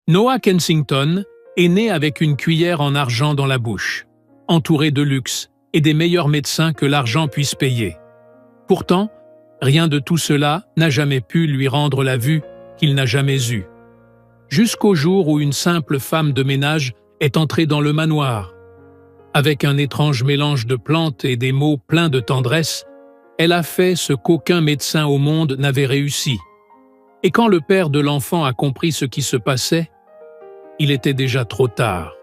Noah Kensington est né avec une cuillère en argent dans la bouche, entouré de luxe et des meilleurs médecins que l'argent puisse payer. Pourtant, rien de tout cela n'a jamais pu lui rendre la vue qu'il n'a jamais eue. Jusqu'au jour où une simple femme de ménage est entrée dans le manoir. Avec un étrange mélange de plantes et des mots pleins de tendresse, elle a fait ce qu'aucun médecin au monde n'avait réussi. Et quand le père de l'enfant a compris ce qui se passait, il était déjà trop tard.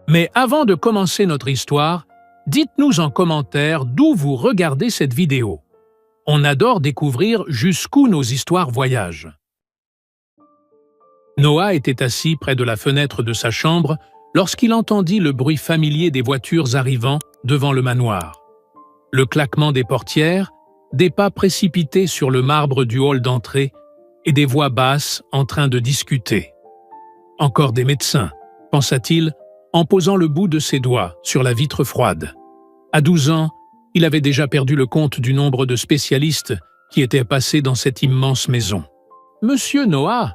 Mais avant de commencer notre histoire, dites-nous en commentaire d'où vous regardez cette vidéo. On adore découvrir jusqu'où nos histoires voyagent. Noah était assis près de la fenêtre de sa chambre lorsqu'il entendit le bruit familier des voitures arrivant devant le manoir. Le claquement des portières, des pas précipités sur le marbre du hall d'entrée et des voix basses en train de discuter. Encore des médecins, pensa-t-il, en posant le bout de ses doigts sur la vitre froide. À 12 ans, il avait déjà perdu le compte du nombre de spécialistes qui étaient passés dans cette immense maison. « Monsieur Noah,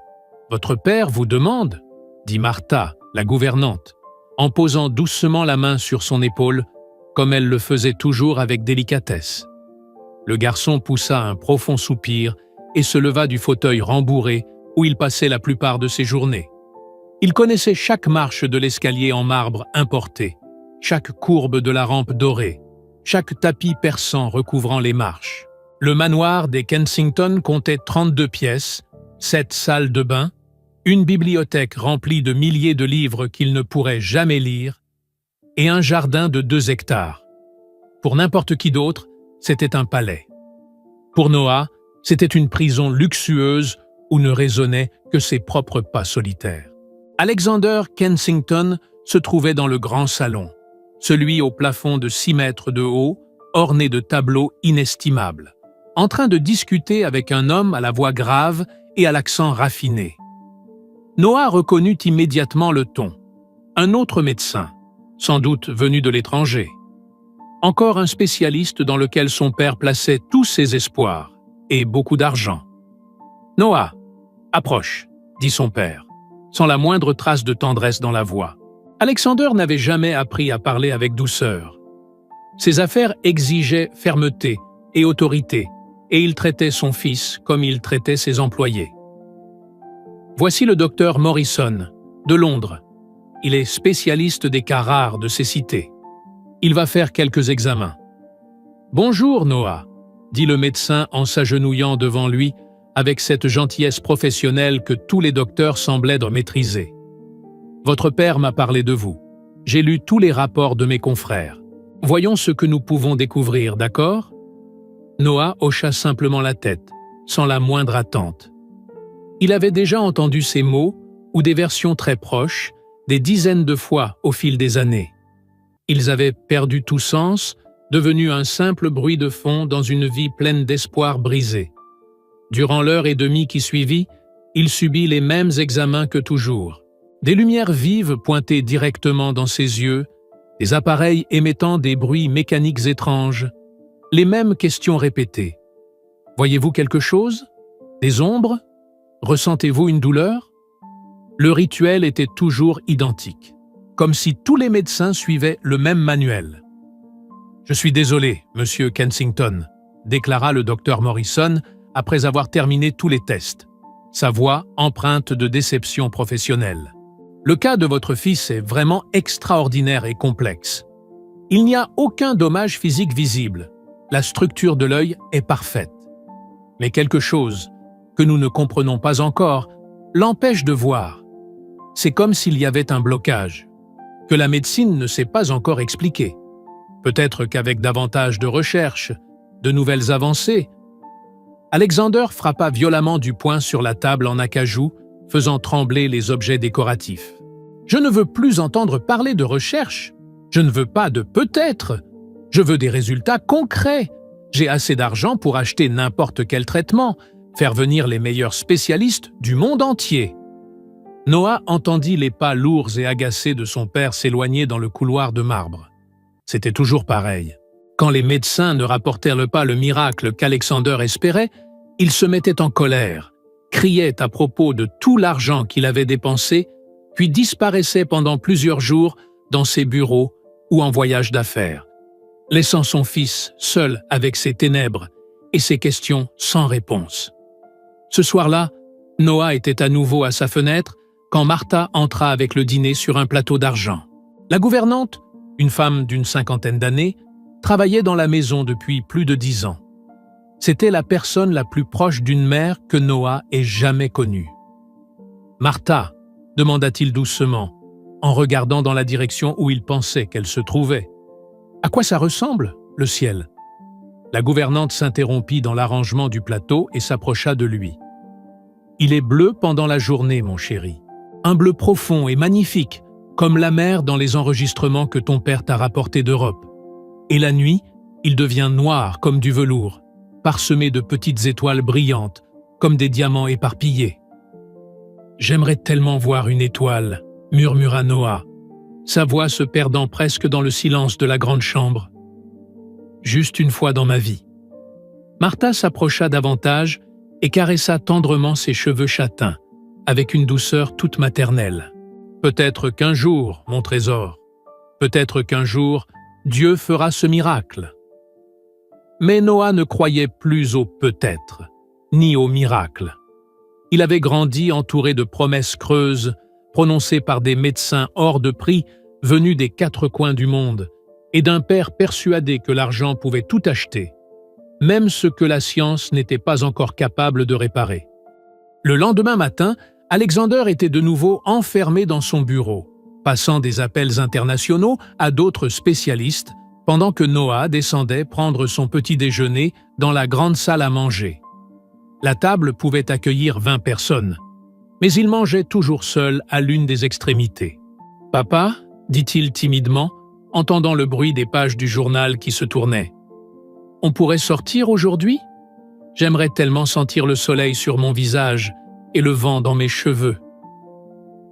votre père vous demande, » dit Martha, la gouvernante, en posant doucement la main sur son épaule, comme elle le faisait toujours avec délicatesse. Le garçon poussa un profond soupir et se leva du fauteuil rembourré où il passait la plupart de ses journées. Il connaissait chaque marche de l'escalier en marbre importé, chaque courbe de la rampe dorée, chaque tapis perçant recouvrant les marches. Le manoir des Kensington comptait 32 pièces, 7 salles de bain, une bibliothèque remplie de milliers de livres qu'il ne pourrait jamais lire, et un jardin de 2 hectares. Pour n'importe qui d'autre, c'était un palais. Pour Noah, c'était une prison luxueuse où ne résonnaient que ses propres pas solitaires. Alexander Kensington se trouvait dans le grand salon, celui au plafond de 6 mètres de haut, orné de tableaux inestimables, en train de discuter avec un homme à la voix grave et à l'accent raffiné. Noah reconnut immédiatement le ton. Un autre médecin, sans doute venu de l'étranger. Encore un spécialiste dans lequel son père plaçait tous ses espoirs, et beaucoup d'argent. « Noah, approche », dit son père, sans la moindre trace de tendresse dans la voix. Alexander n'avait jamais appris à parler avec douceur. Ses affaires exigeaient fermeté et autorité, et il traitait son fils comme il traitait ses employés. Voici le docteur Morrison, de Londres. Il est spécialiste des cas rares de ces cités. Il va faire quelques examens. « Bonjour, Noah », dit le médecin en s'agenouillant devant lui avec cette gentillesse professionnelle que tous les docteurs semblaient maîtriser. « Votre père m'a parlé de vous. J'ai lu tous les rapports de mes confrères. Voyons ce que nous pouvons découvrir, d'accord ?» Noah hocha simplement la tête, sans la moindre attente. Il avait déjà entendu ces mots, ou des versions très proches, des dizaines de fois au fil des années. Ils avaient perdu tout sens, devenu un simple bruit de fond dans une vie pleine d'espoir brisé. Durant l'heure et demie qui suivit, il subit les mêmes examens que toujours. Des lumières vives pointaient directement dans ses yeux, des appareils émettant des bruits mécaniques étranges, les mêmes questions répétées. « Voyez-vous quelque chose? Des ombres? Ressentez-vous une douleur ?» Le rituel était toujours identique, comme si tous les médecins suivaient le même manuel. « Je suis désolé, monsieur Kensington », déclara le docteur Morrison après avoir terminé tous les tests, sa voix empreinte de déception professionnelle. « Le cas de votre fils est vraiment extraordinaire et complexe. Il n'y a aucun dommage physique visible. La structure de l'œil est parfaite. Mais quelque chose que nous ne comprenons pas encore l'empêche de voir. C'est comme s'il y avait un blocage, que la médecine ne sait pas encore expliquer. Peut-être qu'avec davantage de recherches, de nouvelles avancées. » Alexander frappa violemment du poing sur la table en acajou, faisant trembler les objets décoratifs. « Je ne veux plus entendre parler de recherche. Je ne veux pas de peut-être. Je veux des résultats concrets. J'ai assez d'argent pour acheter n'importe quel traitement, faire venir les meilleurs spécialistes du monde entier. » Noah entendit les pas lourds et agacés de son père s'éloigner dans le couloir de marbre. C'était toujours pareil. Quand les médecins ne rapportèrent pas le miracle qu'Alexander espérait, il se mettait en colère, criait à propos de tout l'argent qu'il avait dépensé, puis disparaissait pendant plusieurs jours dans ses bureaux ou en voyage d'affaires, laissant son fils seul avec ses ténèbres et ses questions sans réponse. Ce soir-là, Noah était à nouveau à sa fenêtre quand Martha entra avec le dîner sur un plateau d'argent. La gouvernante, une femme d'une 50aine d'années, travaillait dans la maison depuis plus de 10 ans. C'était la personne la plus proche d'une mère que Noah ait jamais connue. « Martha » demanda-t-il doucement, en regardant dans la direction où il pensait qu'elle se trouvait. « À quoi ça ressemble, le ciel ?» La gouvernante s'interrompit dans l'arrangement du plateau et s'approcha de lui. « Il est bleu pendant la journée, mon chéri. Un bleu profond et magnifique, comme la mer dans les enregistrements que ton père t'a rapportés d'Europe. Et la nuit, il devient noir comme du velours, parsemé de petites étoiles brillantes, comme des diamants éparpillés. « J'aimerais tellement voir une étoile, » murmura Noah, sa voix se perdant presque dans le silence de la grande chambre. « Juste une fois dans ma vie. » Martha s'approcha davantage et caressa tendrement ses cheveux châtains, avec une douceur toute maternelle. « Peut-être qu'un jour, mon trésor, peut-être qu'un jour, Dieu fera ce miracle. » Mais Noah ne croyait plus au peut-être, ni au miracle. Il avait grandi entouré de promesses creuses, prononcées par des médecins hors de prix venus des 4 coins du monde, et d'un père persuadé que l'argent pouvait tout acheter, même ce que la science n'était pas encore capable de réparer. Le lendemain matin, Alexander était de nouveau enfermé dans son bureau, passant des appels internationaux à d'autres spécialistes, pendant que Noah descendait prendre son petit déjeuner dans la grande salle à manger. La table pouvait accueillir 20 personnes, mais il mangeait toujours seul à l'une des extrémités. « Papa » dit-il timidement, entendant le bruit des pages du journal qui se tournaient. « On pourrait sortir aujourd'hui ? J'aimerais tellement sentir le soleil sur mon visage et le vent dans mes cheveux. »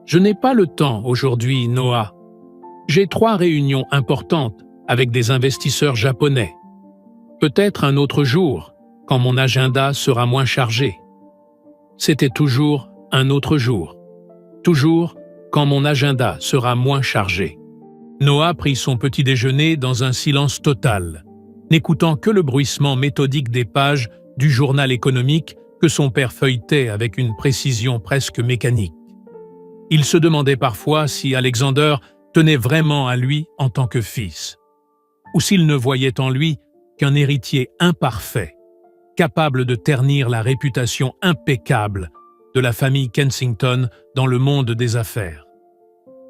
« Je n'ai pas le temps aujourd'hui, Noah. J'ai 3 réunions importantes avec des investisseurs japonais. Peut-être un autre jour, quand mon agenda sera moins chargé. » C'était toujours un autre jour. Toujours quand mon agenda sera moins chargé. Noah prit son petit déjeuner dans un silence total, n'écoutant que le bruissement méthodique des pages du journal économique que son père feuilletait avec une précision presque mécanique. Il se demandait parfois si Alexander tenait vraiment à lui en tant que fils, ou s'il ne voyait en lui qu'un héritier imparfait, capable de ternir la réputation impeccable de la famille Kensington dans le monde des affaires.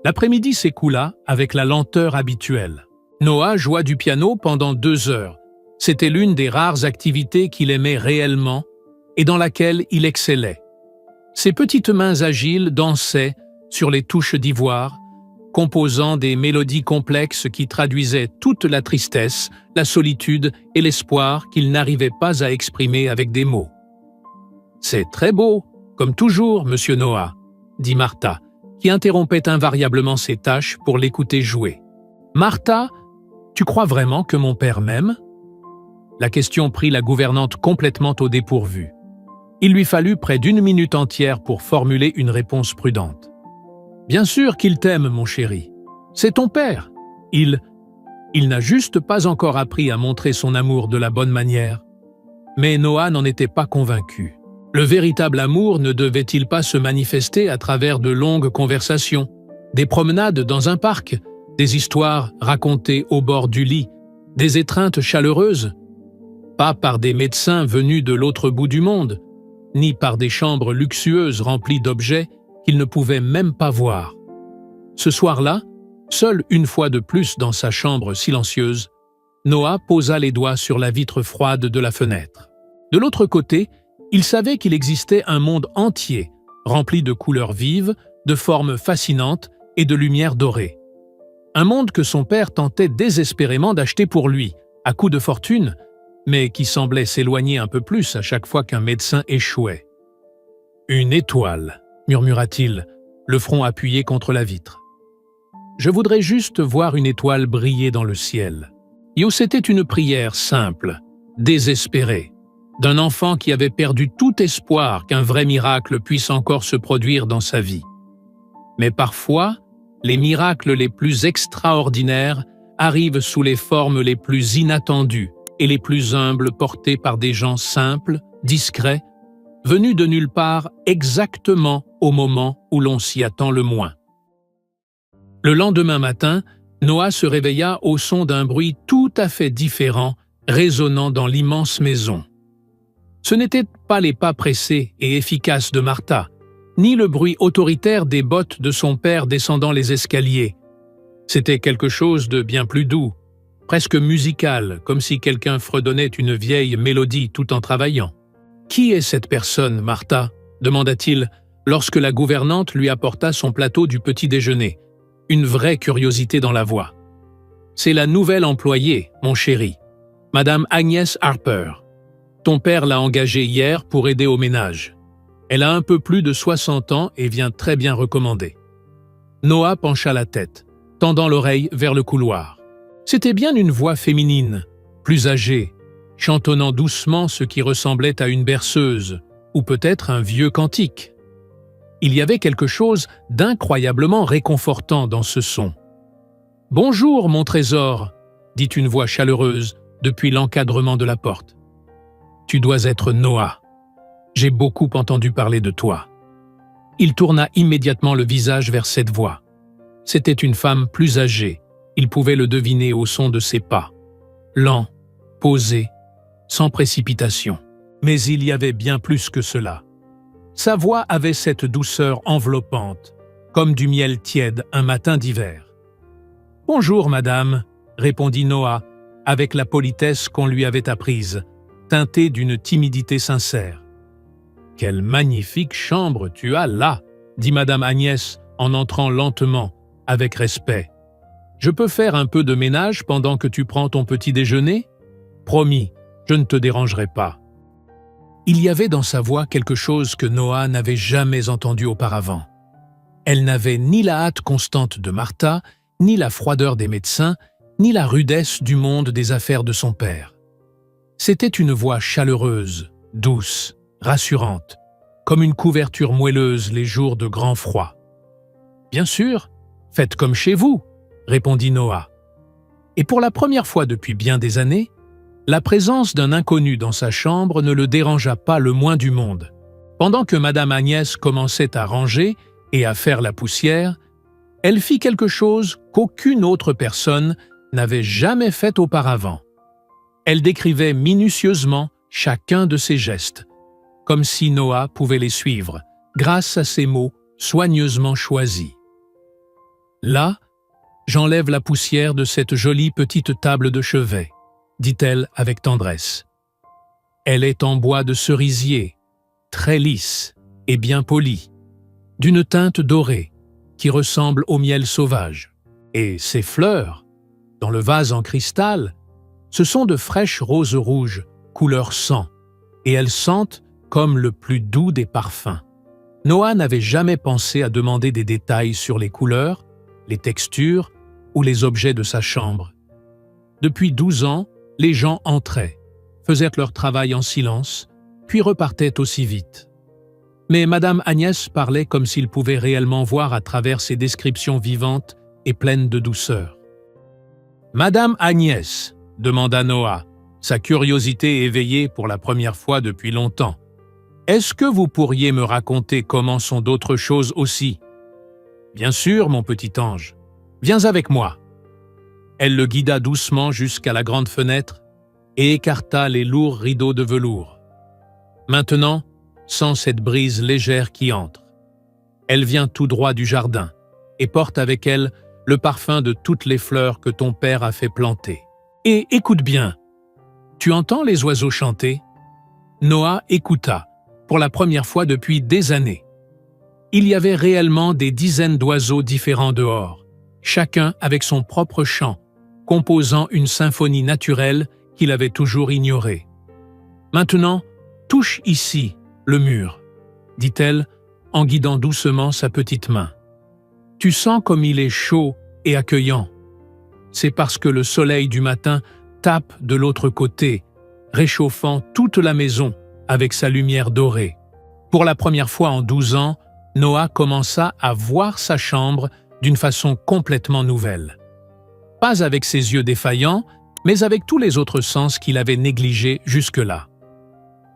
L'après-midi s'écoula avec la lenteur habituelle. Noah joua du piano pendant 2 heures. C'était l'une des rares activités qu'il aimait réellement et dans laquelle il excellait. Ses petites mains agiles dansaient sur les touches d'ivoire, composant des mélodies complexes qui traduisaient toute la tristesse, la solitude et l'espoir qu'il n'arrivait pas à exprimer avec des mots. « C'est très beau, comme toujours, monsieur Noah, » dit Martha, qui interrompait invariablement ses tâches pour l'écouter jouer. « Martha, tu crois vraiment que mon père m'aime ?» La question prit la gouvernante complètement au dépourvu. Il lui fallut près d'1 minute entière pour formuler une réponse prudente. « Bien sûr qu'il t'aime, mon chéri. C'est ton père. Il n'a juste pas encore appris à montrer son amour de la bonne manière. » Mais Noah n'en était pas convaincu. Le véritable amour ne devait-il pas se manifester à travers de longues conversations, des promenades dans un parc, des histoires racontées au bord du lit, des étreintes chaleureuses? Pas par des médecins venus de l'autre bout du monde, ni par des chambres luxueuses remplies d'objets qu'il ne pouvait même pas voir. Ce soir-là, seul une fois de plus dans sa chambre silencieuse, Noah posa les doigts sur la vitre froide de la fenêtre. De l'autre côté, il savait qu'il existait un monde entier, rempli de couleurs vives, de formes fascinantes et de lumière dorée. Un monde que son père tentait désespérément d'acheter pour lui, à coups de fortune, mais qui semblait s'éloigner un peu plus à chaque fois qu'un médecin échouait. « Une étoile », murmura-t-il, le front appuyé contre la vitre. « Je voudrais juste voir une étoile briller dans le ciel. » Et c'était une prière simple, désespérée. d'un enfant qui avait perdu tout espoir qu'un vrai miracle puisse encore se produire dans sa vie. Mais parfois, les miracles les plus extraordinaires arrivent sous les formes les plus inattendues et les plus humbles, portés par des gens simples, discrets, venus de nulle part exactement au moment où l'on s'y attend le moins. Le lendemain matin, Noah se réveilla au son d'un bruit tout à fait différent résonnant dans l'immense maison. Ce n'étaient pas les pas pressés et efficaces de Martha, ni le bruit autoritaire des bottes de son père descendant les escaliers. C'était quelque chose de bien plus doux, presque musical, comme si quelqu'un fredonnait une vieille mélodie tout en travaillant. « Qui est cette personne, Martha » demanda-t-il lorsque la gouvernante lui apporta son plateau du petit déjeuner, une vraie curiosité dans la voix. « C'est la nouvelle employée, mon chéri, Madame Agnès Harper. Ton père l'a engagée hier pour aider au ménage. Elle a un peu plus de 60 ans et vient très bien recommandée. » Noah pencha la tête, tendant l'oreille vers le couloir. C'était bien une voix féminine, plus âgée, chantonnant doucement ce qui ressemblait à une berceuse, ou peut-être un vieux cantique. Il y avait quelque chose d'incroyablement réconfortant dans ce son. « Bonjour, mon trésor » dit une voix chaleureuse depuis l'encadrement de la porte. « Tu dois être Noah. J'ai beaucoup entendu parler de toi. » Il tourna immédiatement le visage vers cette voix. C'était une femme plus âgée. Il pouvait le deviner au son de ses pas. Lent, posé, sans précipitation. Mais il y avait bien plus que cela. Sa voix avait cette douceur enveloppante, comme du miel tiède un matin d'hiver. « Bonjour, madame » répondit Noah, avec la politesse qu'on lui avait apprise, teintée d'une timidité sincère. « Quelle magnifique chambre tu as là » dit madame Agnès en entrant lentement, avec respect. « Je peux faire un peu de ménage pendant que tu prends ton petit déjeuner ? Promis, je ne te dérangerai pas. » Il y avait dans sa voix quelque chose que Noah n'avait jamais entendu auparavant. Elle n'avait ni la hâte constante de Martha, ni la froideur des médecins, ni la rudesse du monde des affaires de son père. C'était une voix chaleureuse, douce, rassurante, comme une couverture moelleuse les jours de grand froid. « Bien sûr, faites comme chez vous » répondit Noah. Et pour la première fois depuis bien des années, la présence d'un inconnu dans sa chambre ne le dérangea pas le moins du monde. Pendant que madame Agnès commençait à ranger et à faire la poussière, elle fit quelque chose qu'aucune autre personne n'avait jamais fait auparavant. Elle décrivait minutieusement chacun de ses gestes, comme si Noah pouvait les suivre, grâce à ses mots soigneusement choisis. « Là, j'enlève la poussière de cette jolie petite table de chevet, » dit-elle avec tendresse. Elle est en bois de cerisier, très lisse et bien polie, d'une teinte dorée qui ressemble au miel sauvage. Et ces fleurs, dans le vase en cristal, ce sont de fraîches roses rouges, couleur sang, et elles sentent comme le plus doux des parfums. Noah n'avait jamais pensé à demander des détails sur les couleurs, les textures ou les objets de sa chambre. Depuis 12 ans, les gens entraient, faisaient leur travail en silence, puis repartaient aussi vite. Mais madame Agnès parlait comme s'il pouvait réellement voir à travers ses descriptions vivantes et pleines de douceur. « Madame Agnès » demanda Noah, sa curiosité éveillée pour la première fois depuis longtemps. « Est-ce que vous pourriez me raconter comment sont d'autres choses aussi ?»« Bien sûr, mon petit ange. Viens avec moi. » Elle le guida doucement jusqu'à la grande fenêtre et écarta les lourds rideaux de velours. Maintenant, sens cette brise légère qui entre. Elle vient tout droit du jardin et porte avec elle le parfum de toutes les fleurs que ton père a fait planter. Et écoute bien, tu entends les oiseaux chanter ? Noah écouta, pour la première fois depuis des années. Il y avait réellement des dizaines d'oiseaux différents dehors, chacun avec son propre chant, composant une symphonie naturelle qu'il avait toujours ignorée. « Maintenant, touche ici, le mur, » dit-elle en guidant doucement sa petite main. « Tu sens comme il est chaud et accueillant. C'est parce que le soleil du matin tape de l'autre côté réchauffant toute la maison avec sa lumière dorée. Pour la première fois en 12 ans, Noah commença à voir sa chambre d'une façon complètement nouvelle. Pas avec ses yeux défaillants, mais avec tous les autres sens qu'il avait négligés jusque-là.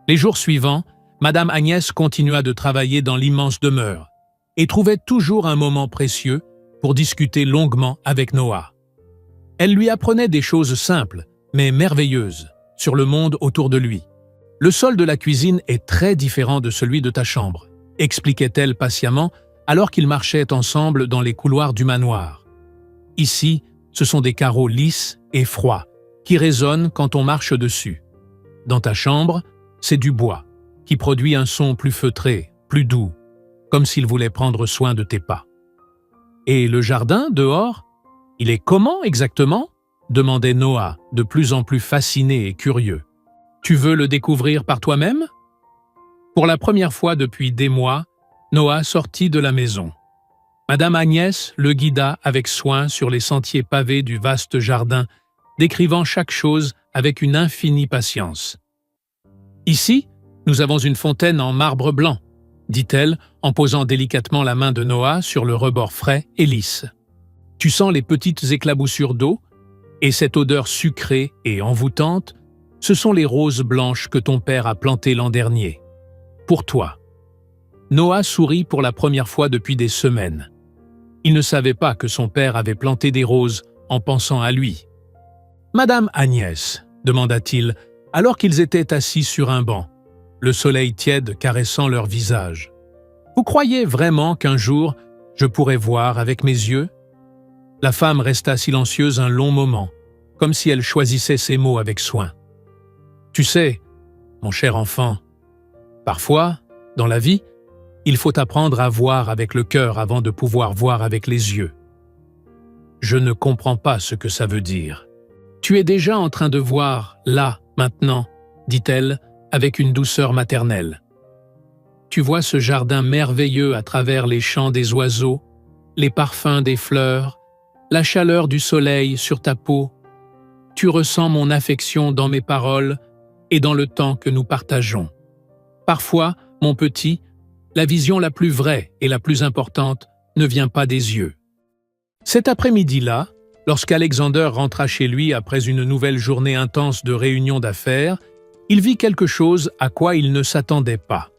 Les jours suivants, Madame Agnès continua de travailler dans l'immense demeure et trouvait toujours un moment précieux pour discuter longuement avec Noah. Elle lui apprenait des choses simples, mais merveilleuses, sur le monde autour de lui. « Le sol de la cuisine est très différent de celui de ta chambre », expliquait-elle patiemment alors qu'ils marchaient ensemble dans les couloirs du manoir. « Ici, ce sont des carreaux lisses et froids, qui résonnent quand on marche dessus. Dans ta chambre, c'est du bois, qui produit un son plus feutré, plus doux, comme s'il voulait prendre soin de tes pas. Et le jardin, dehors, il est comment exactement ?» demandait Noah, de plus en plus fasciné et curieux. « Tu veux le découvrir par toi-même » Pour la première fois depuis des mois, Noah sortit de la maison. Madame Agnès le guida avec soin sur les sentiers pavés du vaste jardin, décrivant chaque chose avec une infinie patience. « Ici, nous avons une fontaine en marbre blanc, » dit-elle en posant délicatement la main de Noah sur le rebord frais et lisse. « Tu sens les petites éclaboussures d'eau, et cette odeur sucrée et envoûtante, ce sont les roses blanches que ton père a plantées l'an dernier. Pour toi. » Noah sourit pour la première fois depuis des semaines. Il ne savait pas que son père avait planté des roses en pensant à lui. « Madame Agnès, » demanda-t-il, alors qu'ils étaient assis sur un banc, le soleil tiède caressant leur visage. « Vous croyez vraiment qu'un jour, je pourrai voir avec mes yeux ?» La femme resta silencieuse un long moment, comme si elle choisissait ses mots avec soin. « Tu sais, mon cher enfant, parfois, dans la vie, il faut apprendre à voir avec le cœur avant de pouvoir voir avec les yeux. Je ne comprends pas ce que ça veut dire. Tu es déjà en train de voir, là, maintenant, dit-elle, avec une douceur maternelle. Tu vois ce jardin merveilleux à travers les chants des oiseaux, les parfums des fleurs, la chaleur du soleil sur ta peau. Tu ressens mon affection dans mes paroles et dans le temps que nous partageons. Parfois, mon petit, la vision la plus vraie et la plus importante ne vient pas des yeux. » Cet après-midi-là, lorsqu'Alexander rentra chez lui après une nouvelle journée intense de réunions d'affaires, il vit quelque chose à quoi il ne s'attendait pas.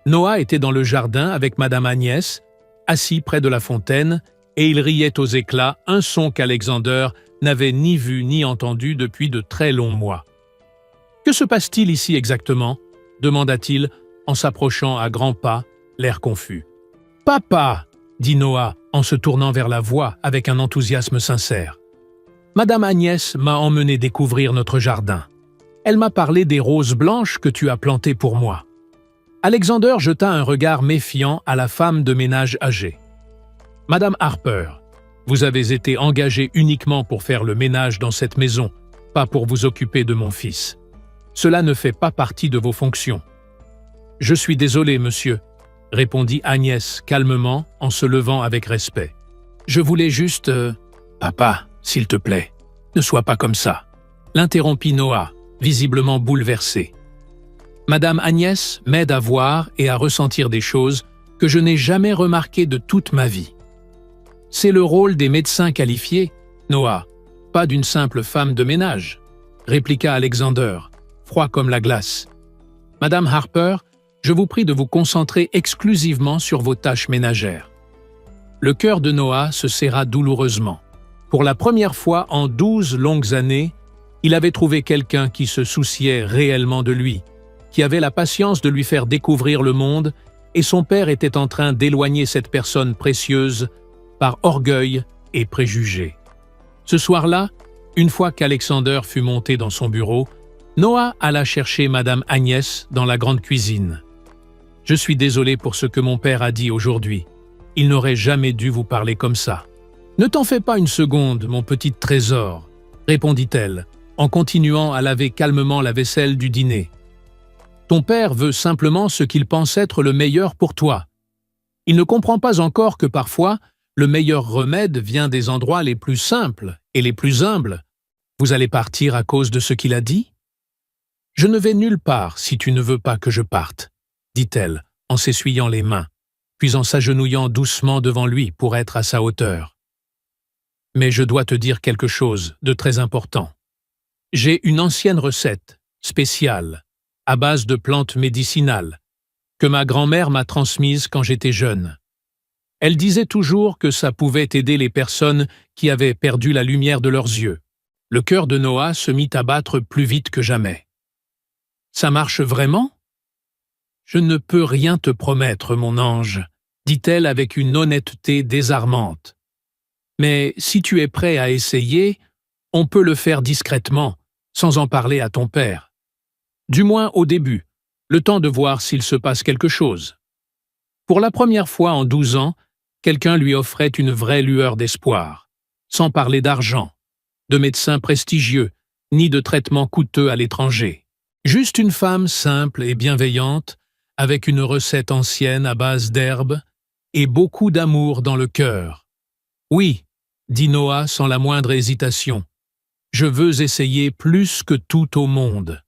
Noah était dans le jardin avec Madame Agnès, assis près de la fontaine, et il riait aux éclats un son qu'Alexander n'avait ni vu ni entendu depuis de très longs mois. « Que se passe-t-il ici exactement » demanda-t-il en s'approchant à grands pas, l'air confus. « Papa !» dit Noah en se tournant vers la voix avec un enthousiasme sincère. « Madame Agnès m'a emmené découvrir notre jardin. Elle m'a parlé des roses blanches que tu as plantées pour moi. » Alexander jeta un regard méfiant à la femme de ménage âgée. « Madame Harper, vous avez été engagée uniquement pour faire le ménage dans cette maison, pas pour vous occuper de mon fils. Cela ne fait pas partie de vos fonctions. »« Je suis désolé, monsieur, » répondit Agnès calmement en se levant avec respect. « Je voulais juste… Papa, s'il te plaît, ne sois pas comme ça. » L'interrompit Noah, visiblement bouleversé. « Madame Agnès m'aide à voir et à ressentir des choses que je n'ai jamais remarquées de toute ma vie. C'est le rôle des médecins qualifiés, Noah, pas d'une simple femme de ménage, » répliqua Alexander, froid comme la glace. « Madame Harper, je vous prie de vous concentrer exclusivement sur vos tâches ménagères. » Le cœur de Noah se serra douloureusement. Pour la première fois en 12 longues années, il avait trouvé quelqu'un qui se souciait réellement de lui, qui avait la patience de lui faire découvrir le monde, et son père était en train d'éloigner cette personne précieuse par orgueil et préjugés. Ce soir-là, une fois qu'Alexander fut monté dans son bureau, Noah alla chercher Madame Agnès dans la grande cuisine. « Je suis désolé pour ce que mon père a dit aujourd'hui. Il n'aurait jamais dû vous parler comme ça. »« Ne t'en fais pas une seconde, mon petit trésor, » répondit-elle, en continuant à laver calmement la vaisselle du dîner. « Ton père veut simplement ce qu'il pense être le meilleur pour toi. Il ne comprend pas encore que parfois, le meilleur remède vient des endroits les plus simples et les plus humbles. Vous allez partir à cause de ce qu'il a dit ? « Je ne vais nulle part si tu ne veux pas que je parte, » dit-elle en s'essuyant les mains, puis en s'agenouillant doucement devant lui pour être à sa hauteur. « Mais je dois te dire quelque chose de très important. J'ai une ancienne recette, spéciale, à base de plantes médicinales, que ma grand-mère m'a transmise quand j'étais jeune. Elle disait toujours que ça pouvait aider les personnes qui avaient perdu la lumière de leurs yeux. » Le cœur de Noah se mit à battre plus vite que jamais. « Ça marche vraiment ? » ?»« Je ne peux rien te promettre, mon ange, » dit-elle avec une honnêteté désarmante. « Mais si tu es prêt à essayer, on peut le faire discrètement, sans en parler à ton père. Du moins au début, le temps de voir s'il se passe quelque chose. » Pour la première fois en 12 ans, quelqu'un lui offrait une vraie lueur d'espoir, sans parler d'argent, de médecins prestigieux, ni de traitements coûteux à l'étranger. Juste une femme simple et bienveillante, avec une recette ancienne à base d'herbes et beaucoup d'amour dans le cœur. « Oui, » dit Noah sans la moindre hésitation, « je veux essayer plus que tout au monde. »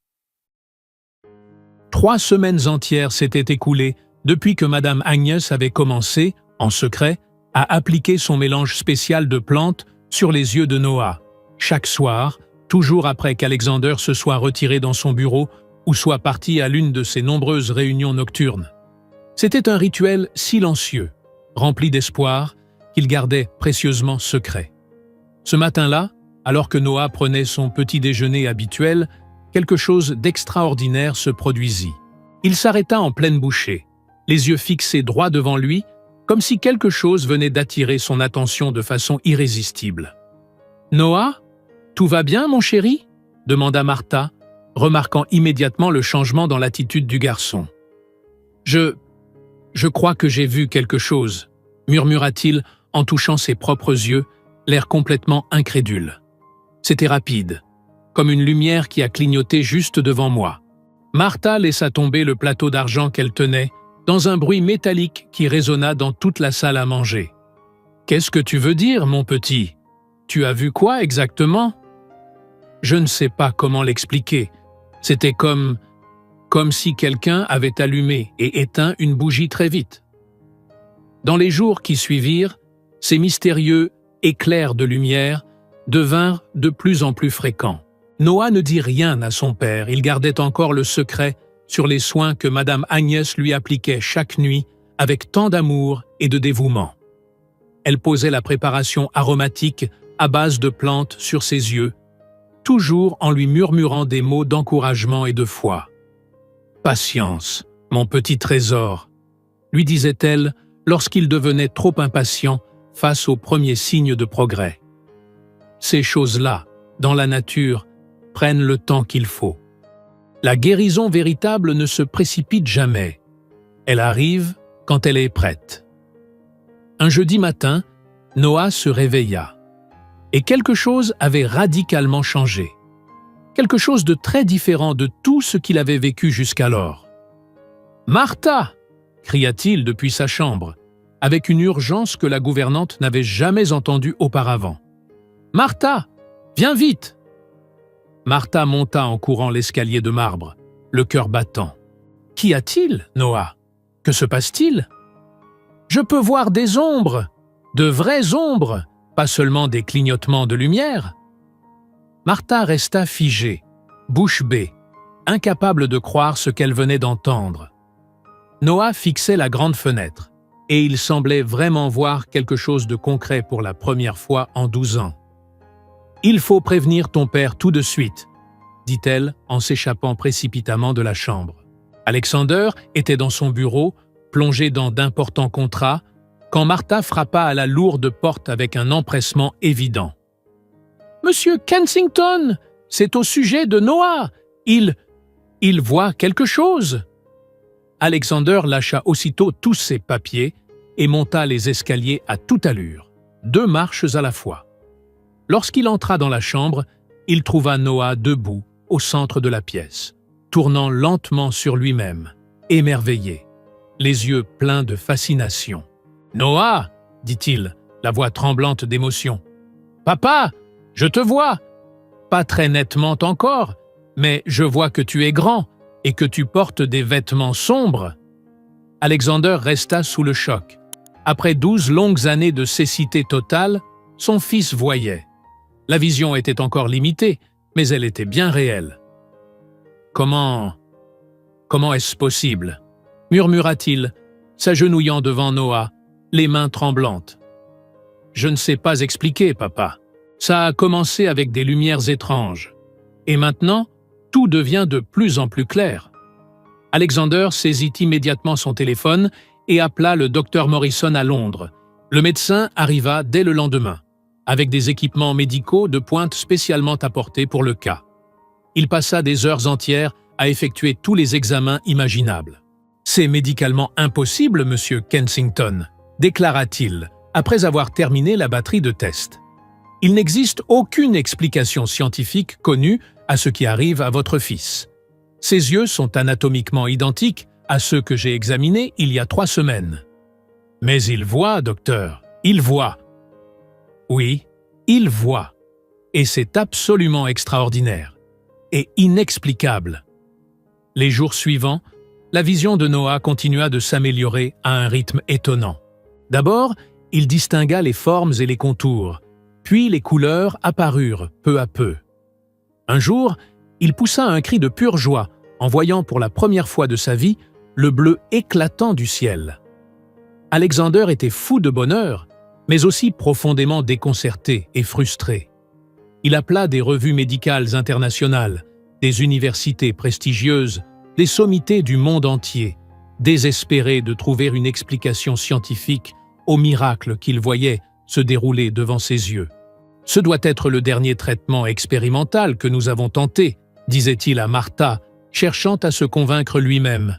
3 semaines entières s'étaient écoulées depuis que Madame Agnès avait commencé, en secret, à appliquer son mélange spécial de plantes sur les yeux de Noah, chaque soir, toujours après qu'Alexander se soit retiré dans son bureau ou soit parti à l'une de ses nombreuses réunions nocturnes. C'était un rituel silencieux, rempli d'espoir, qu'il gardait précieusement secret. Ce matin-là, alors que Noah prenait son petit déjeuner habituel, quelque chose d'extraordinaire se produisit. Il s'arrêta en pleine bouchée, les yeux fixés droit devant lui, comme si quelque chose venait d'attirer son attention de façon irrésistible. « Noah, tout va bien, mon chéri ?» demanda Martha, remarquant immédiatement le changement dans l'attitude du garçon. « Je crois que j'ai vu quelque chose, » murmura-t-il en touchant ses propres yeux, l'air complètement incrédule. C'était rapide, comme une lumière qui a clignoté juste devant moi. Martha laissa tomber le plateau d'argent qu'elle tenait, dans un bruit métallique qui résonna dans toute la salle à manger. « Qu'est-ce que tu veux dire, mon petit ? Tu as vu quoi exactement ?» Je ne sais pas comment l'expliquer. C'était comme si quelqu'un avait allumé et éteint une bougie très vite. Dans les jours qui suivirent, ces mystérieux éclairs de lumière devinrent de plus en plus fréquents. Noah ne dit rien à son père, il gardait encore le secret sur les soins que Madame Agnès lui appliquait chaque nuit avec tant d'amour et de dévouement. Elle posait la préparation aromatique à base de plantes sur ses yeux, toujours en lui murmurant des mots d'encouragement et de foi. « Patience, mon petit trésor », lui disait-elle lorsqu'il devenait trop impatient face aux premiers signes de progrès. Ces choses-là, dans la nature, prennent le temps qu'il faut. La guérison véritable ne se précipite jamais. Elle arrive quand elle est prête. Un jeudi matin, Noah se réveilla. Et quelque chose avait radicalement changé. Quelque chose de très différent de tout ce qu'il avait vécu jusqu'alors. « Martha !» cria-t-il depuis sa chambre, avec une urgence que la gouvernante n'avait jamais entendue auparavant. « Martha, viens vite !» Martha monta en courant l'escalier de marbre, le cœur battant. « Qu'y a-t-il, Noah? Que se passe-t-il ?»« Je peux voir des ombres, de vraies ombres, pas seulement des clignotements de lumière. » Martha resta figée, bouche bée, incapable de croire ce qu'elle venait d'entendre. Noah fixait la grande fenêtre, et il semblait vraiment voir quelque chose de concret pour la première fois en 12 ans. « Il faut prévenir ton père tout de suite, » dit-elle en s'échappant précipitamment de la chambre. Alexander était dans son bureau, plongé dans d'importants contrats, quand Martha frappa à la lourde porte avec un empressement évident. « Monsieur Kensington, c'est au sujet de Noah. Il voit quelque chose. » Alexander lâcha aussitôt tous ses papiers et monta les escaliers à toute allure, 2 marches à la fois. Lorsqu'il entra dans la chambre, il trouva Noah debout au centre de la pièce, tournant lentement sur lui-même, émerveillé, les yeux pleins de fascination. « Noah !» dit-il, la voix tremblante d'émotion. « Papa, je te vois !» Pas très nettement encore, Mais je vois que tu es grand et que tu portes des vêtements sombres. » Alexander resta sous le choc. Après 12 longues années de cécité totale, son fils voyait. La vision était encore limitée, mais elle était bien réelle. « Comment est-ce possible ?» murmura-t-il, s'agenouillant devant Noah, les mains tremblantes. « Je ne sais pas expliquer, papa. Ça a commencé avec des lumières étranges. Et maintenant, tout devient de plus en plus clair. » Alexander saisit immédiatement son téléphone et appela le docteur Morrison à Londres. Le médecin arriva dès le lendemain, avec des équipements médicaux de pointe spécialement apportés pour le cas. Il passa des heures entières à effectuer tous les examens imaginables. « C'est médicalement impossible, monsieur Kensington », déclara-t-il, après avoir terminé la batterie de tests. « Il n'existe aucune explication scientifique connue à ce qui arrive à votre fils. Ses yeux sont anatomiquement identiques à ceux que j'ai examinés il y a 3 semaines. »« Mais il voit, docteur, il voit. » »« Oui, il voit. Et c'est absolument extraordinaire. Et inexplicable. » Les jours suivants, la vision de Noah continua de s'améliorer à un rythme étonnant. D'abord, il distingua les formes et les contours, puis les couleurs apparurent peu à peu. Un jour, il poussa un cri de pure joie en voyant pour la première fois de sa vie le bleu éclatant du ciel. Alexander était fou de bonheur, mais aussi profondément déconcerté et frustré. Il appela des revues médicales internationales, des universités prestigieuses, des sommités du monde entier, désespéré de trouver une explication scientifique au miracle qu'il voyait se dérouler devant ses yeux. « Ce doit être le dernier traitement expérimental que nous avons tenté, » disait-il à Martha, cherchant à se convaincre lui-même.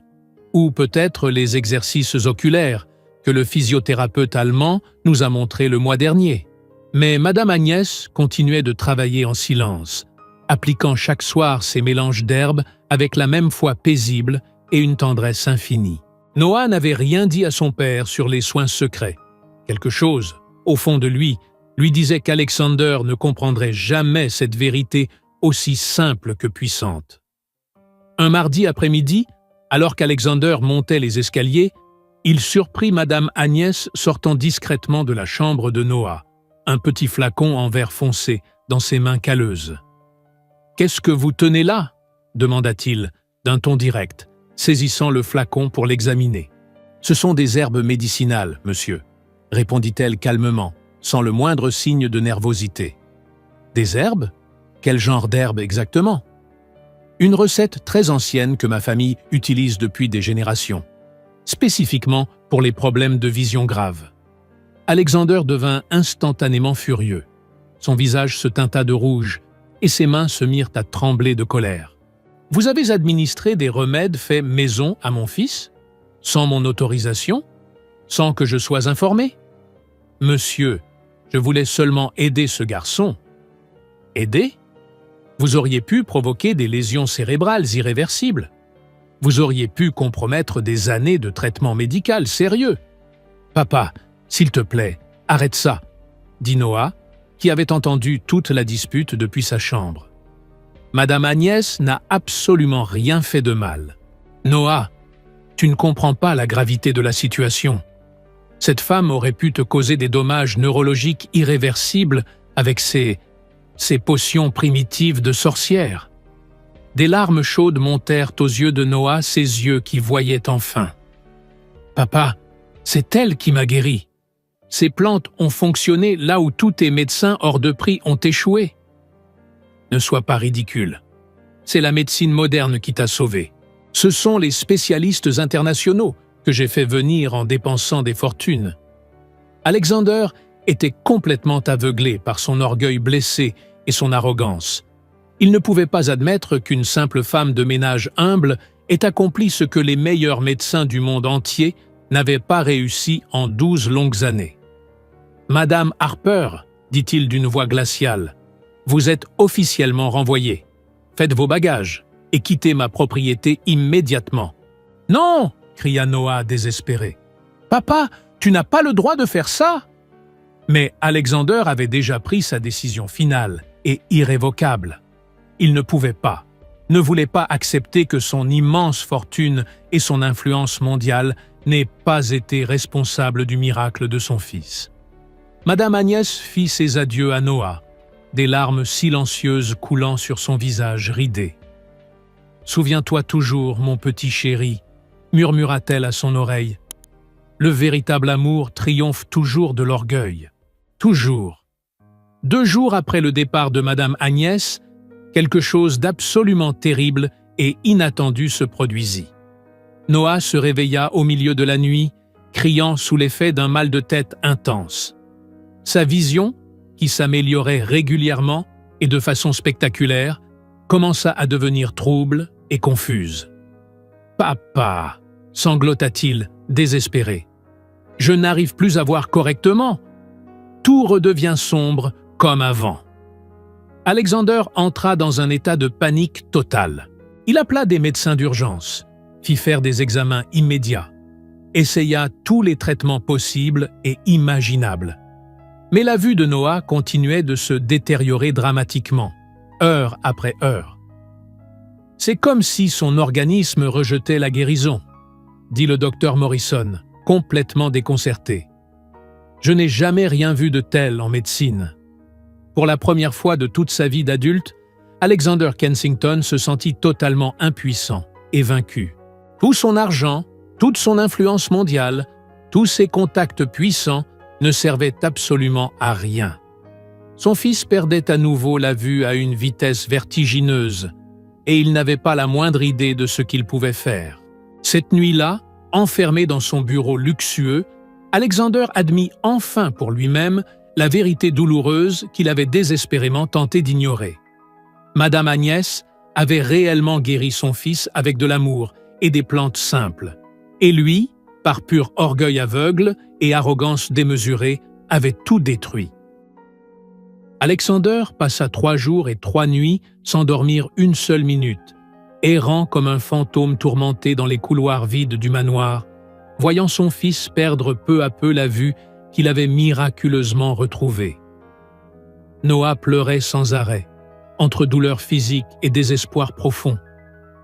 Ou peut-être les exercices oculaires que le physiothérapeute allemand nous a montrés le mois dernier. Mais Madame Agnès continuait de travailler en silence, appliquant chaque soir ses mélanges d'herbes avec la même foi paisible et une tendresse infinie. Noah n'avait rien dit à son père sur les soins secrets. Quelque chose, au fond de lui disait qu'Alexander ne comprendrait jamais cette vérité aussi simple que puissante. Un mardi après-midi, alors qu'Alexander montait les escaliers, il surprit Madame Agnès sortant discrètement de la chambre de Noah, un petit flacon en verre foncé dans ses mains calleuses. « Qu'est-ce que vous tenez là ?» demanda-t-il, d'un ton direct, saisissant le flacon pour l'examiner. « Ce sont des herbes médicinales, monsieur, » répondit-elle calmement, sans le moindre signe de nervosité. « Des herbes ? Quel genre d'herbes exactement ?»« Une recette très ancienne que ma famille utilise depuis des générations, spécifiquement pour les problèmes de vision grave. » Alexander devint instantanément furieux. Son visage se teinta de rouge et ses mains se mirent à trembler de colère. « Vous avez administré des remèdes faits maison à mon fils, sans mon autorisation, sans que je sois informé ? Monsieur, je voulais seulement aider ce garçon. » « Aider ? Vous auriez pu provoquer des lésions cérébrales irréversibles. Vous auriez pu compromettre des années de traitement médical sérieux. Papa, s'il te plaît, arrête ça, » dit Noah, qui avait entendu toute la dispute depuis sa chambre. Madame Agnès n'a absolument rien fait de mal. Noah, tu ne comprends pas la gravité de la situation. Cette femme aurait pu te causer des dommages neurologiques irréversibles avec ces potions primitives de sorcière. Des larmes chaudes montèrent aux yeux de Noah, ses yeux qui voyaient enfin. « Papa, c'est elle qui m'a guéri. Ces plantes ont fonctionné là où tous tes médecins hors de prix ont échoué. Ne sois pas ridicule. C'est la médecine moderne qui t'a sauvé. Ce sont les spécialistes internationaux que j'ai fait venir en dépensant des fortunes. » Alexander était complètement aveuglé par son orgueil blessé et son arrogance. Il ne pouvait pas admettre qu'une simple femme de ménage humble ait accompli ce que les meilleurs médecins du monde entier n'avaient pas réussi en 12 longues années. « Madame Harper, dit-il d'une voix glaciale, vous êtes officiellement renvoyée. Faites vos bagages et quittez ma propriété immédiatement. »« Non !» cria Noah désespéré. « Papa, tu n'as pas le droit de faire ça !» Mais Alexander avait déjà pris sa décision finale et irrévocable. Il ne pouvait pas. ne voulait pas accepter que son immense fortune et son influence mondiale n'aient pas été responsables du miracle de son fils. Madame Agnès fit ses adieux à Noah, des larmes silencieuses coulant sur son visage ridé. « Souviens-toi toujours, mon petit chéri », murmura-t-elle à son oreille. « Le véritable amour triomphe toujours de l'orgueil. Toujours. » 2 jours après le départ de Madame Agnès, quelque chose d'absolument terrible et inattendu se produisit. Noah se réveilla au milieu de la nuit, criant sous l'effet d'un mal de tête intense. Sa vision, qui s'améliorait régulièrement et de façon spectaculaire, commença à devenir trouble et confuse. « Papa !» sanglota-t-il, désespéré. « Je n'arrive plus à voir correctement. Tout redevient sombre comme avant. » Alexander entra dans un état de panique totale. Il appela des médecins d'urgence, fit faire des examens immédiats, essaya tous les traitements possibles et imaginables. Mais la vue de Noah continuait de se détériorer dramatiquement, heure après heure. « C'est comme si son organisme rejetait la guérison », dit le docteur Morrison, complètement déconcerté. « Je n'ai jamais rien vu de tel en médecine. » Pour la première fois de toute sa vie d'adulte, Alexander Kensington se sentit totalement impuissant et vaincu. Tout son argent, toute son influence mondiale, tous ses contacts puissants ne servaient absolument à rien. Son fils perdait à nouveau la vue à une vitesse vertigineuse, et il n'avait pas la moindre idée de ce qu'il pouvait faire. Cette nuit-là, enfermé dans son bureau luxueux, Alexander admit enfin pour lui-même la vérité douloureuse qu'il avait désespérément tenté d'ignorer. Madame Agnès avait réellement guéri son fils avec de l'amour et des plantes simples, et lui, par pur orgueil aveugle et arrogance démesurée, avait tout détruit. Alexander passa 3 jours et 3 nuits sans dormir une seule minute, errant comme un fantôme tourmenté dans les couloirs vides du manoir, voyant son fils perdre peu à peu la vue qu'il avait miraculeusement retrouvée. Noah pleurait sans arrêt, entre douleur physique et désespoir profond,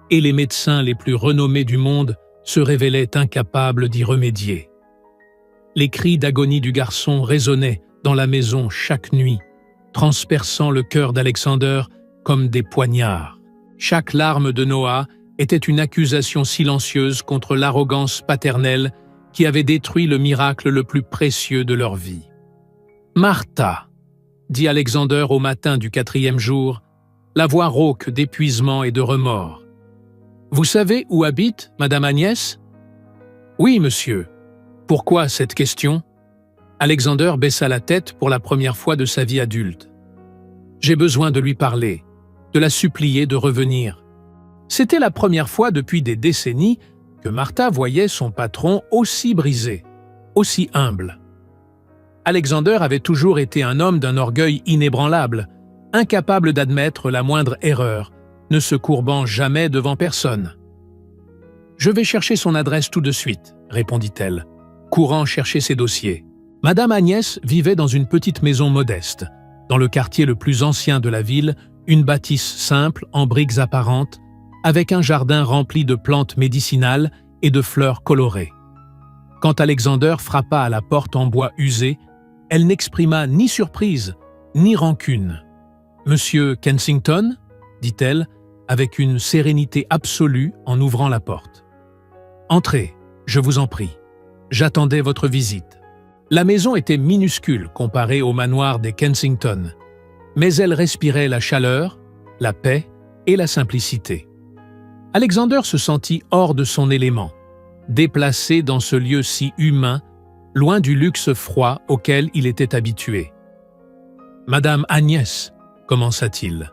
et les médecins les plus renommés du monde se révélaient incapables d'y remédier. Les cris d'agonie du garçon résonnaient dans la maison chaque nuit, transperçant le cœur d'Alexander comme des poignards. Chaque larme de Noah était une accusation silencieuse contre l'arrogance paternelle qui avait détruit le miracle le plus précieux de leur vie. « Martha !» dit Alexander au matin du 4e jour, la voix rauque d'épuisement et de remords. « Vous savez où habite Madame Agnès ?»« Oui, monsieur. » « Pourquoi cette question ?» Alexander baissa la tête pour la première fois de sa vie adulte. « J'ai besoin de lui parler, de la supplier de revenir. » C'était la première fois depuis des décennies que Martha voyait son patron aussi brisé, aussi humble. Alexander avait toujours été un homme d'un orgueil inébranlable, incapable d'admettre la moindre erreur, ne se courbant jamais devant personne. « Je vais chercher son adresse tout de suite, » répondit-elle, courant chercher ses dossiers. Madame Agnès vivait dans une petite maison modeste, dans le quartier le plus ancien de la ville, une bâtisse simple en briques apparentes, avec un jardin rempli de plantes médicinales et de fleurs colorées. Quand Alexander frappa à la porte en bois usé, elle n'exprima ni surprise, ni rancune. « Monsieur Kensington ?» dit-elle, avec une sérénité absolue en ouvrant la porte. « Entrez, je vous en prie. J'attendais votre visite. » La maison était minuscule comparée au manoir des Kensington, mais elle respirait la chaleur, la paix et la simplicité. Alexander se sentit hors de son élément, déplacé dans ce lieu si humain, loin du luxe froid auquel il était habitué. « Madame Agnès » commença-t-il,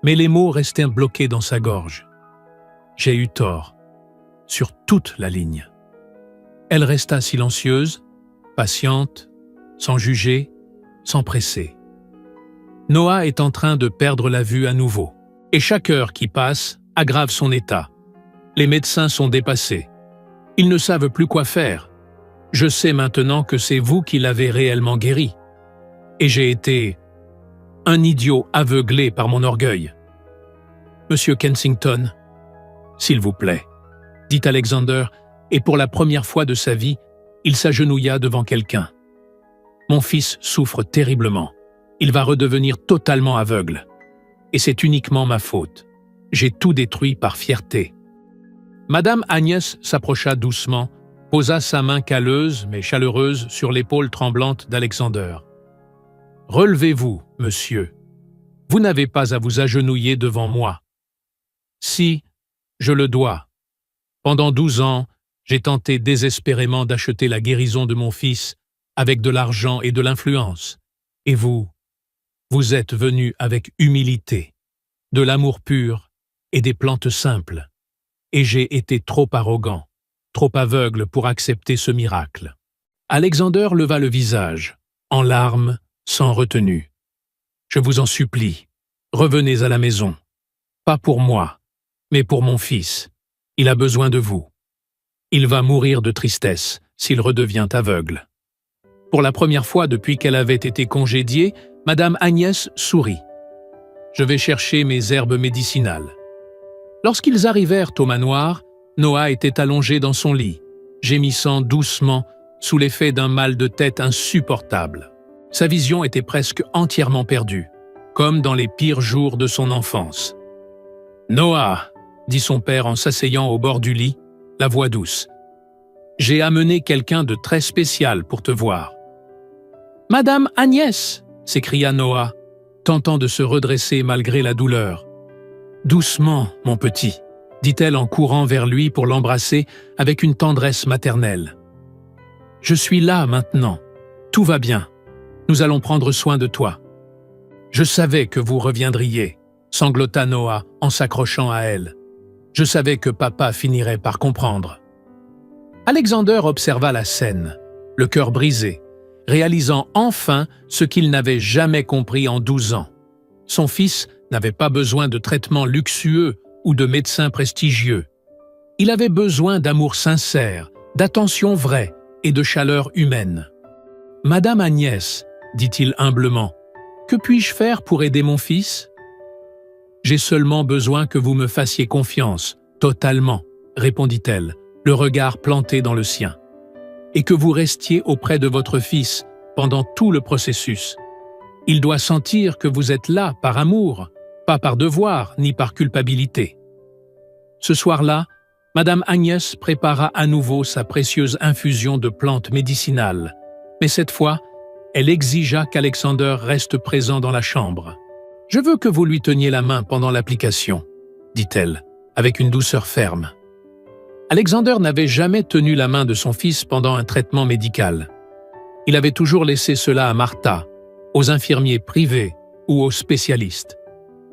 mais les mots restèrent bloqués dans sa gorge. « J'ai eu tort, sur toute la ligne. » Elle resta silencieuse, patiente, sans juger, sans presser. Noah est en train de perdre la vue à nouveau, et chaque heure qui passe aggrave son état. Les médecins sont dépassés. Ils ne savent plus quoi faire. Je sais maintenant que c'est vous qui l'avez réellement guéri. Et j'ai été un idiot aveuglé par mon orgueil. Monsieur Kensington, s'il vous plaît, dit Alexander, et pour la première fois de sa vie, il s'agenouilla devant quelqu'un. Mon fils souffre terriblement. Il va redevenir totalement aveugle. Et c'est uniquement ma faute. J'ai tout détruit par fierté. Madame Agnès s'approcha doucement, posa sa main calleuse mais chaleureuse sur l'épaule tremblante d'Alexander. « Relevez-vous, monsieur. Vous n'avez pas à vous agenouiller devant moi. Si, je le dois. Pendant 12 ans, j'ai tenté désespérément d'acheter la guérison de mon fils avec de l'argent et de l'influence. Et vous êtes venu avec humilité, de l'amour pur et des plantes simples. Et j'ai été trop arrogant, trop aveugle pour accepter ce miracle. » Alexander leva le visage, en larmes, sans retenue. « Je vous en supplie, revenez à la maison. Pas pour moi, mais pour mon fils. Il a besoin de vous. Il va mourir de tristesse s'il redevient aveugle. » Pour la première fois depuis qu'elle avait été congédiée, Madame Agnès sourit. « Je vais chercher mes herbes médicinales. » Lorsqu'ils arrivèrent au manoir, Noah était allongé dans son lit, gémissant doucement sous l'effet d'un mal de tête insupportable. Sa vision était presque entièrement perdue, comme dans les pires jours de son enfance. « Noah, » dit son père en s'asseyant au bord du lit, la voix douce. « J'ai amené quelqu'un de très spécial pour te voir. »« Madame Agnès !» s'écria Noah, tentant de se redresser malgré la douleur. « Doucement, mon petit !» dit-elle en courant vers lui pour l'embrasser avec une tendresse maternelle. « Je suis là maintenant. Tout va bien. Nous allons prendre soin de toi. »« Je savais que vous reviendriez, » sanglota Noah en s'accrochant à elle. « Je savais que papa finirait par comprendre. » Alexander observa la scène, le cœur brisé, réalisant enfin ce qu'il n'avait jamais compris en 12 ans. Son fils n'avait pas besoin de traitements luxueux ou de médecins prestigieux. Il avait besoin d'amour sincère, d'attention vraie et de chaleur humaine. « Madame Agnès, » dit-il humblement, « que puis-je faire pour aider mon fils ?»« J'ai seulement besoin que vous me fassiez confiance, totalement, » répondit-elle, le regard planté dans le sien, « et que vous restiez auprès de votre fils pendant tout le processus. Il doit sentir que vous êtes là par amour, pas par devoir ni par culpabilité. » Ce soir-là, Madame Agnès prépara à nouveau sa précieuse infusion de plantes médicinales, mais cette fois, elle exigea qu'Alexander reste présent dans la chambre. « Je veux que vous lui teniez la main pendant l'application, » dit-elle, avec une douceur ferme. Alexander n'avait jamais tenu la main de son fils pendant un traitement médical. Il avait toujours laissé cela à Martha, aux infirmiers privés ou aux spécialistes.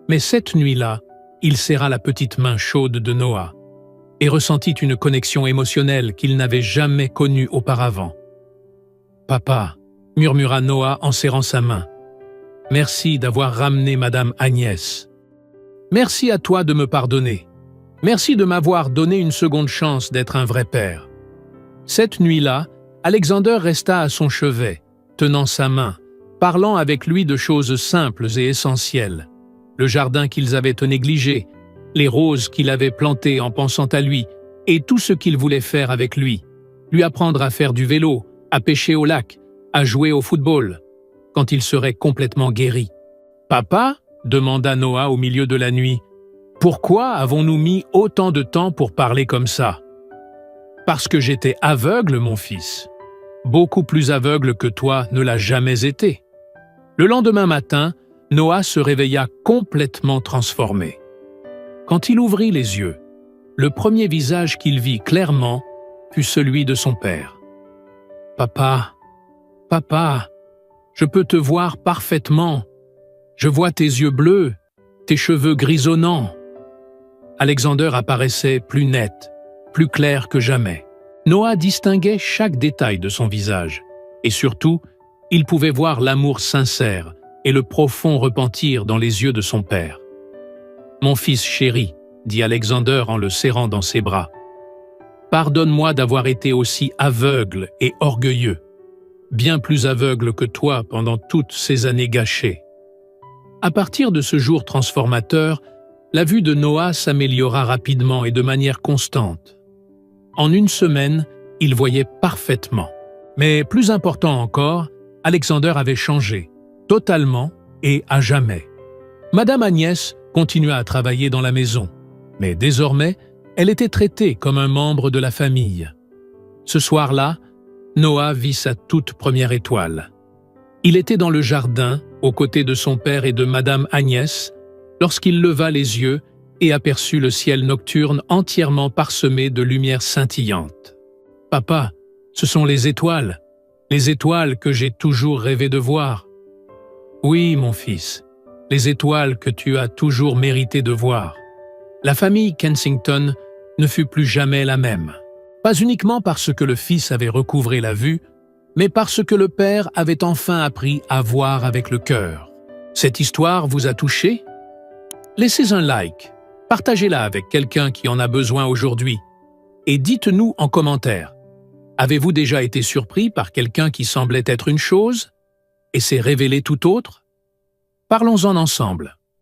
Mais cette nuit-là, il serra la petite main chaude de Noah et ressentit une connexion émotionnelle qu'il n'avait jamais connue auparavant. « Papa » murmura Noah en serrant sa main. « Merci d'avoir ramené Madame Agnès. Merci à toi de me pardonner. Merci de m'avoir donné une seconde chance d'être un vrai père. » Cette nuit-là, Alexander resta à son chevet, tenant sa main, parlant avec lui de choses simples et essentielles. Le jardin qu'ils avaient négligé, les roses qu'il avait plantées en pensant à lui, et tout ce qu'il voulait faire avec lui. Lui apprendre à faire du vélo, à pêcher au lac, à jouer au football, quand il serait complètement guéri. « Papa ?» demanda Noah au milieu de la nuit. « Pourquoi avons-nous mis autant de temps pour parler comme ça ?»« Parce que j'étais aveugle, mon fils. Beaucoup plus aveugle que toi ne l'a jamais été. » Le lendemain matin, Noah se réveilla complètement transformé. Quand il ouvrit les yeux, le premier visage qu'il vit clairement fut celui de son père. « Papa, papa, je peux te voir parfaitement. Je vois tes yeux bleus, tes cheveux grisonnants. » Alexander apparaissait plus net, plus clair que jamais. Noah distinguait chaque détail de son visage, et surtout, il pouvait voir l'amour sincère et le profond repentir dans les yeux de son père. « Mon fils chéri, » dit Alexander en le serrant dans ses bras, « pardonne-moi d'avoir été aussi aveugle et orgueilleux, bien plus aveugle que toi pendant toutes ces années gâchées. » À partir de ce jour transformateur, La vue de Noah s'améliora rapidement et de manière constante. En une semaine, il voyait parfaitement. Mais plus important encore, Alexander avait changé, totalement et à jamais. Madame Agnès continua à travailler dans la maison, mais désormais, elle était traitée comme un membre de la famille. Ce soir-là, Noah vit sa toute première étoile. Il était dans le jardin, aux côtés de son père et de Madame Agnès, lorsqu'il leva les yeux et aperçut le ciel nocturne entièrement parsemé de lumières scintillantes. « Papa, ce sont les étoiles que j'ai toujours rêvé de voir. »« Oui, mon fils, les étoiles que tu as toujours mérité de voir. » La famille Kensington ne fut plus jamais la même. Pas uniquement parce que le fils avait recouvré la vue, mais parce que le père avait enfin appris à voir avec le cœur. Cette histoire vous a touché? Laissez un like, partagez-la avec quelqu'un qui en a besoin aujourd'hui, et dites-nous en commentaire. Avez-vous déjà été surpris par quelqu'un qui semblait être une chose et s'est révélé tout autre? Parlons-en ensemble.